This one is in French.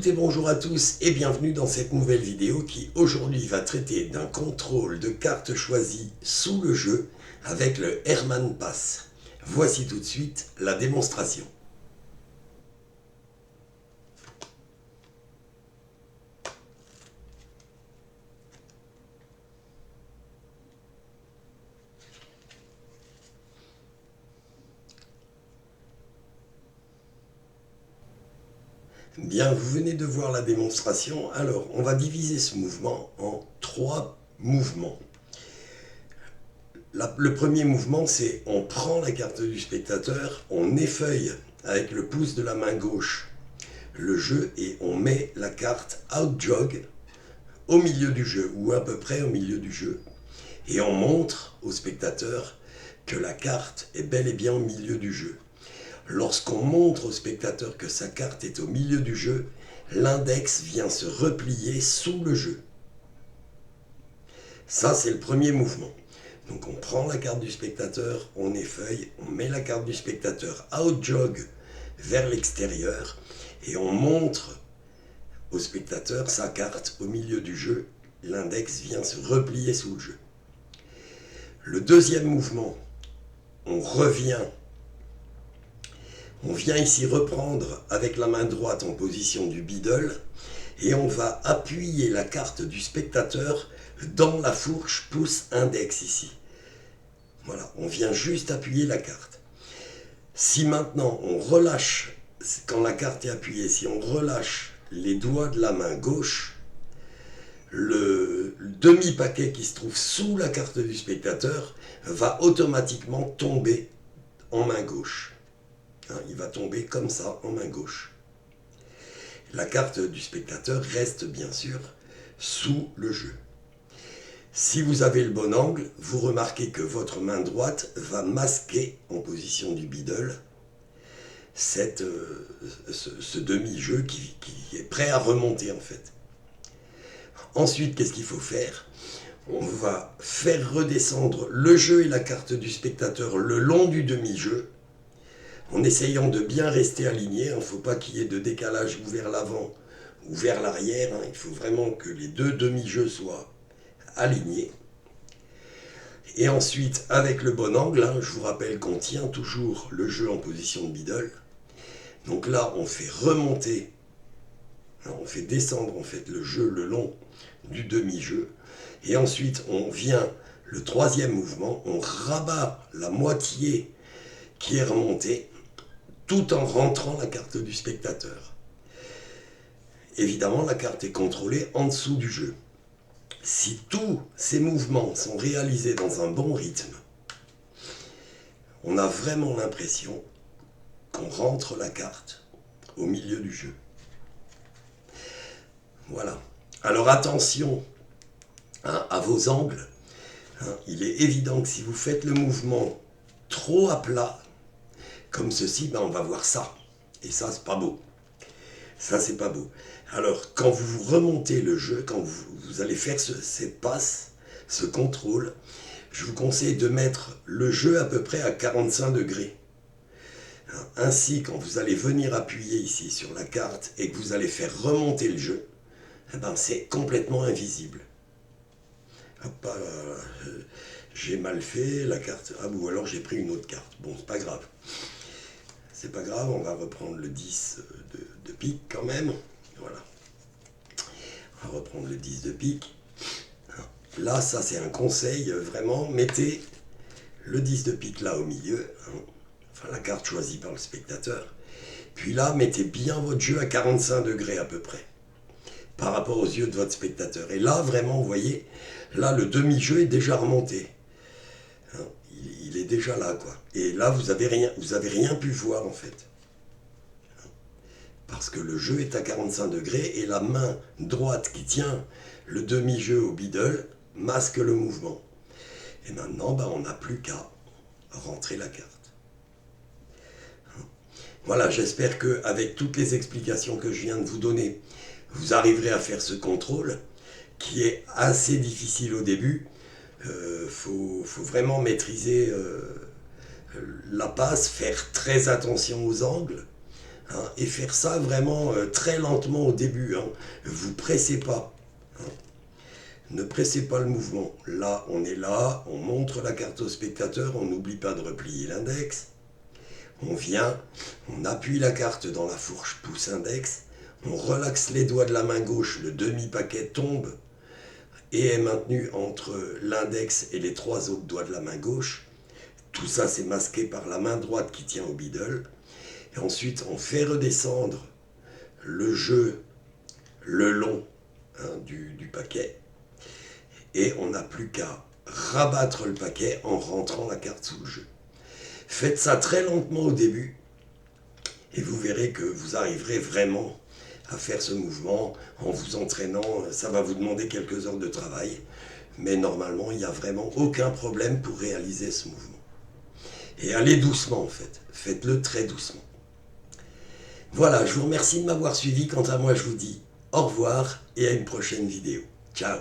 Écoutez, bonjour à tous et bienvenue dans cette nouvelle vidéo qui aujourd'hui va traiter d'un contrôle de cartes choisies sous le jeu avec le Herman Pass. Voici tout de suite la démonstration. Bien, vous venez de voir la démonstration. Alors, on va diviser ce mouvement en 3 mouvements. Le premier mouvement, c'est on prend la carte du spectateur, on effeuille avec le pouce de la main gauche le jeu et on met la carte out jog au milieu du jeu ou à peu près au milieu du jeu. Et on montre au spectateur que la carte est bel et bien au milieu du jeu. Lorsqu'on montre au spectateur que sa carte est au milieu du jeu, l'index vient se replier sous le jeu. Ça, c'est le premier mouvement. Donc on prend la carte du spectateur, on effeuille, on met la carte du spectateur out jog vers l'extérieur et on montre au spectateur sa carte au milieu du jeu. L'index vient se replier sous le jeu. Le deuxième mouvement, on vient ici reprendre avec la main droite en position du biddle et on va appuyer la carte du spectateur dans la fourche pouce index ici. Voilà, on vient juste appuyer la carte. Si maintenant on relâche, quand la carte est appuyée, si on relâche les doigts de la main gauche, le demi-paquet qui se trouve sous la carte du spectateur va automatiquement tomber en main gauche. Il va tomber comme ça en main gauche. La carte du spectateur reste bien sûr sous le jeu. Si vous avez le bon angle, vous remarquez que votre main droite va masquer en position du biddle ce demi-jeu qui est prêt à remonter en fait. Ensuite, qu'est-ce qu'il faut faire ? On va faire redescendre le jeu et la carte du spectateur le long du demi-jeu en essayant de bien rester aligné. Il ne faut pas qu'il y ait de décalage ou vers l'avant ou vers l'arrière. Il faut vraiment que les deux demi-jeux soient alignés. Et ensuite, avec le bon angle, je vous rappelle qu'on tient toujours le jeu en position de biddle. Donc là, on fait remonter, on fait descendre en fait le jeu le long du demi-jeu. Et ensuite, on vient, le troisième mouvement, on rabat la moitié qui est remontée tout en rentrant la carte du spectateur. Évidemment, la carte est contrôlée en dessous du jeu. Si tous ces mouvements sont réalisés dans un bon rythme, on a vraiment l'impression qu'on rentre la carte au milieu du jeu. Voilà. Alors attention à vos angles. Il est évident que si vous faites le mouvement trop à plat, comme ceci, on va voir ça. Et ça, c'est pas beau. Ça, c'est pas beau. Alors, quand vous remontez le jeu, quand vous allez faire ces passes, ce contrôle, je vous conseille de mettre le jeu à peu près à 45 degrés. Ainsi, quand vous allez venir appuyer ici sur la carte et que vous allez faire remonter le jeu, c'est complètement invisible. Hop, j'ai mal fait la carte. Ou alors j'ai pris une autre carte. Bon, c'est pas grave. C'est pas grave, on va reprendre le 10 de pique quand même. Voilà. On va reprendre le 10 de pique. Là, ça c'est un conseil, vraiment, mettez le 10 de pique là au milieu. Enfin, la carte choisie par le spectateur. Puis là, mettez bien votre jeu à 45 degrés à peu près, par rapport aux yeux de votre spectateur. Et là, vraiment, vous voyez, là, le demi-jeu est déjà remonté. Il est déjà là, quoi. Et là, vous avez rien pu voir, en fait. Parce que le jeu est à 45 degrés et la main droite qui tient le demi-jeu au biddle masque le mouvement. Et maintenant, on n'a plus qu'à rentrer la carte. Voilà, j'espère qu'avec toutes les explications que je viens de vous donner, vous arriverez à faire ce contrôle qui est assez difficile au début. Faut vraiment maîtriser la passe, faire très attention aux angles. hein, et faire ça vraiment très lentement au début. Hein. Vous pressez pas. Hein. Ne pressez pas le mouvement. Là, on montre la carte au spectateur, on n'oublie pas de replier l'index. On vient, on appuie la carte dans la fourche pouce-index, on relaxe les doigts de la main gauche, le demi-paquet tombe et est maintenu entre l'index et les 3 autres doigts de la main gauche. Tout ça, c'est masqué par la main droite qui tient au biddle. Et ensuite, on fait redescendre le jeu le long du paquet. Et on n'a plus qu'à rabattre le paquet en rentrant la carte sous le jeu. Faites ça très lentement au début et vous verrez que vous arriverez vraiment à faire ce mouvement en vous entraînant. Ça va vous demander quelques heures de travail, mais normalement il n'y a vraiment aucun problème pour réaliser ce mouvement. Et allez doucement en fait, faites-le très doucement. Voilà, je vous remercie de m'avoir suivi. Quant à moi, je vous dis au revoir et à une prochaine vidéo. Ciao.